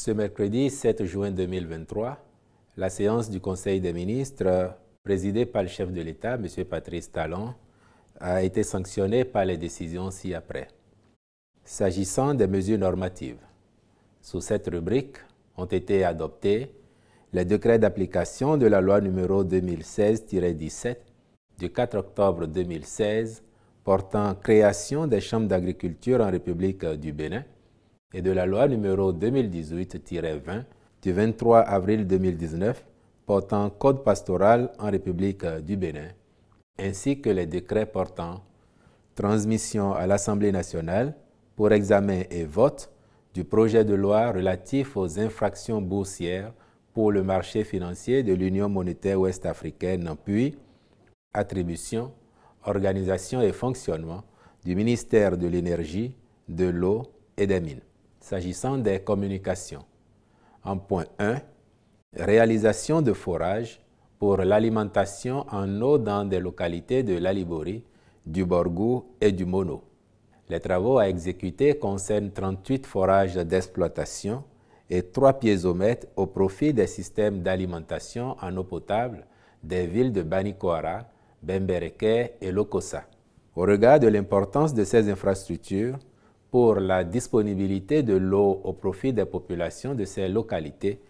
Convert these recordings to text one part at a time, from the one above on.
Ce mercredi 7 juin 2023, la séance du Conseil des ministres, présidée par le chef de l'État, M. Patrice Talon, a été sanctionnée par les décisions ci-après. S'agissant des mesures normatives, sous cette rubrique ont été adoptés les décrets d'application de la loi numéro 2016-17 du 4 octobre 2016 portant création des chambres d'agriculture en République du Bénin et de la loi numéro 2018-20 du 23 avril 2019 portant code pastoral en République du Bénin, ainsi que les décrets portant transmission à l'Assemblée nationale pour examen et vote du projet de loi relatif aux infractions boursières pour le marché financier de l'Union monétaire ouest-africaine, puis attribution, organisation et fonctionnement du ministère de l'Énergie, de l'Eau et des Mines. S'agissant des communications, en point 1, réalisation de forages pour l'alimentation en eau dans des localités de l'Alibori, du Borgou et du Mono. Les travaux à exécuter concernent 38 forages d'exploitation et 3 piézomètres au profit des systèmes d'alimentation en eau potable des villes de Banikoara, Bembereke et Lokossa. Au regard de l'importance de ces infrastructures pour la disponibilité de l'eau au profit des populations de ces localités,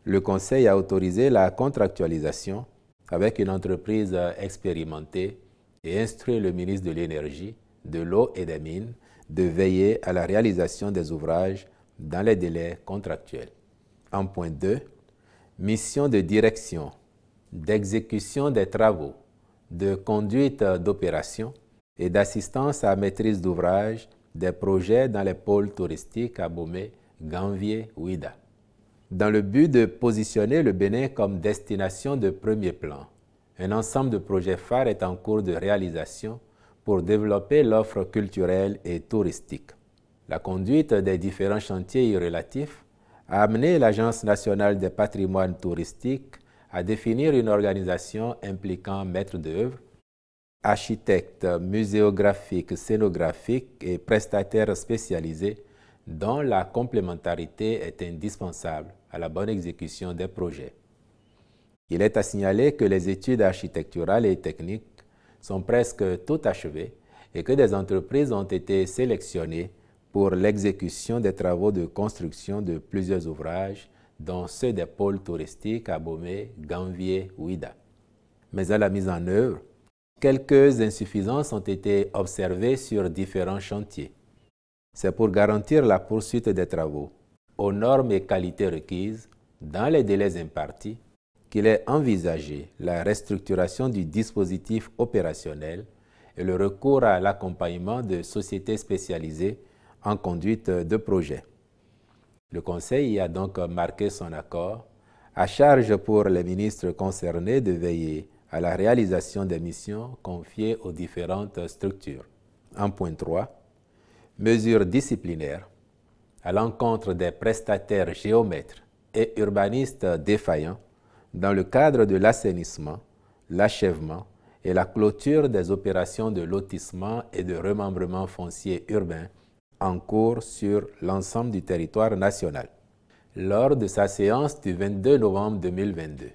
le Conseil a autorisé la contractualisation avec une entreprise expérimentée et instruit le ministre de l'Énergie, de l'Eau et des Mines de veiller à la réalisation des ouvrages dans les délais contractuels. En point 2, mission de direction, d'exécution des travaux, de conduite d'opération et d'assistance à maîtrise d'ouvrage des projets dans les pôles touristiques à Bomé, Ganvié, Ouida. Dans le but de positionner le Bénin comme destination de premier plan, un ensemble de projets phares est en cours de réalisation pour développer l'offre culturelle et touristique. La conduite des différents chantiers y relatifs a amené l'Agence nationale des patrimoines touristiques à définir une organisation impliquant maîtres d'œuvre, architectes, muséographiques, scénographiques et prestataires spécialisés dont la complémentarité est indispensable à la bonne exécution des projets. Il est à signaler que les études architecturales et techniques sont presque toutes achevées et que des entreprises ont été sélectionnées pour l'exécution des travaux de construction de plusieurs ouvrages, dont ceux des pôles touristiques à Bomé, Ganvié, Ouida. Mais à la mise en œuvre, quelques insuffisances ont été observées sur différents chantiers. C'est pour garantir la poursuite des travaux aux normes et qualités requises dans les délais impartis qu'il est envisagé la restructuration du dispositif opérationnel et le recours à l'accompagnement de sociétés spécialisées en conduite de projet. Le Conseil y a donc marqué son accord, à charge pour les ministres concernés de veiller à la réalisation des missions confiées aux différentes structures. En point 3, mesures disciplinaires à l'encontre des prestataires géomètres et urbanistes défaillants dans le cadre de l'assainissement, l'achèvement et la clôture des opérations de lotissement et de remembrement foncier urbain en cours sur l'ensemble du territoire national. Lors de sa séance du 22 novembre 2022,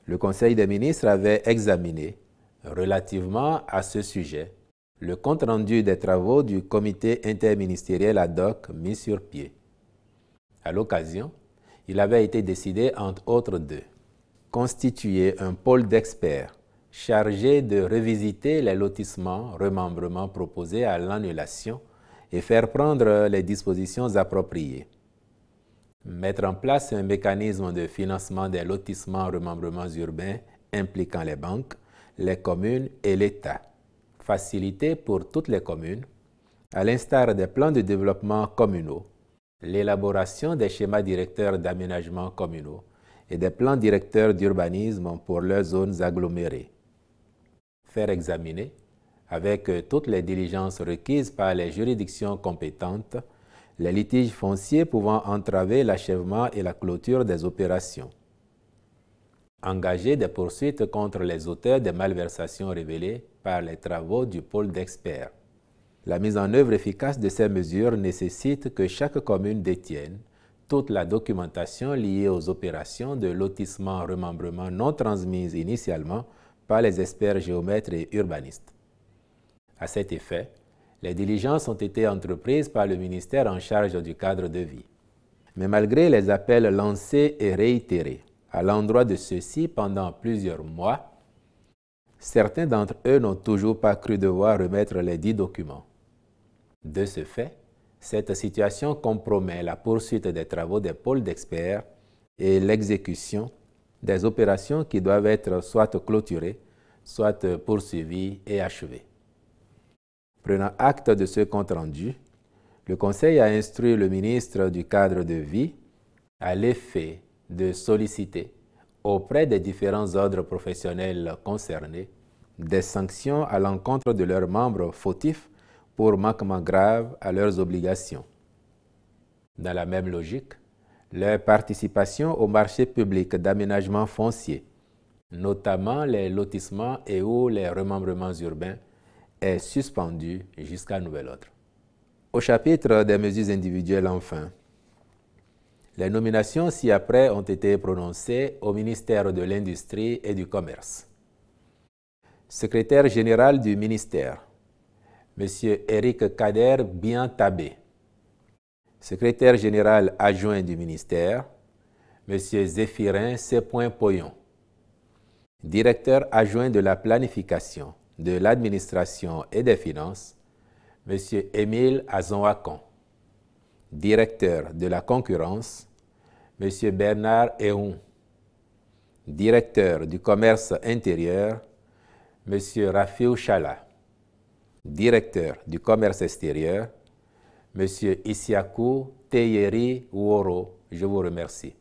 le Conseil des ministres avait examiné, relativement à ce sujet, le compte-rendu des travaux du comité interministériel ad hoc mis sur pied. À l'occasion, il avait été décidé, entre autres, de constituer un pôle d'experts chargé de revisiter les lotissements, remembrements proposés à l'annulation et faire prendre les dispositions appropriées. Mettre en place un mécanisme de financement des lotissements, remembrements urbains impliquant les banques, les communes et l'État. Faciliter pour toutes les communes, à l'instar des plans de développement communaux, l'élaboration des schémas directeurs d'aménagement communaux et des plans directeurs d'urbanisme pour leurs zones agglomérées. Faire examiner, avec toutes les diligences requises par les juridictions compétentes, les litiges fonciers pouvant entraver l'achèvement et la clôture des opérations. Engager des poursuites contre les auteurs des malversations révélées par les travaux du pôle d'experts. La mise en œuvre efficace de ces mesures nécessite que chaque commune détienne toute la documentation liée aux opérations de lotissement-remembrement non transmises initialement par les experts géomètres et urbanistes. À cet effet, les diligences ont été entreprises par le ministère en charge du cadre de vie. Mais malgré les appels lancés et réitérés à l'endroit de ceux-ci pendant plusieurs mois, certains d'entre eux n'ont toujours pas cru devoir remettre les dits documents. De ce fait, cette situation compromet la poursuite des travaux des pôles d'experts et l'exécution des opérations qui doivent être soit clôturées, soit poursuivies et achevées. Prenant acte de ce compte-rendu, le Conseil a instruit le ministre du Cadre de vie à l'effet de solliciter auprès des différents ordres professionnels concernés des sanctions à l'encontre de leurs membres fautifs pour manquement grave à leurs obligations. Dans la même logique, leur participation au marché public d'aménagement foncier, notamment les lotissements et ou les remembrements urbains, est suspendue jusqu'à nouvel ordre. Au chapitre des mesures individuelles, enfin, les nominations ci-après ont été prononcées au ministère de l'Industrie et du Commerce. Secrétaire général du ministère, M. Éric Kader Biantabé. Secrétaire général adjoint du ministère, M. Zéphirin C.Poyon. Directeur adjoint de la planification, de l'administration et des finances, M. Émile Azonwakon. Directeur de la concurrence, M. Bernard Ehun. Directeur du commerce intérieur, M. Rafiou Chala. Directeur du commerce extérieur, M. Isiakou Teyeri Woro. Je vous remercie.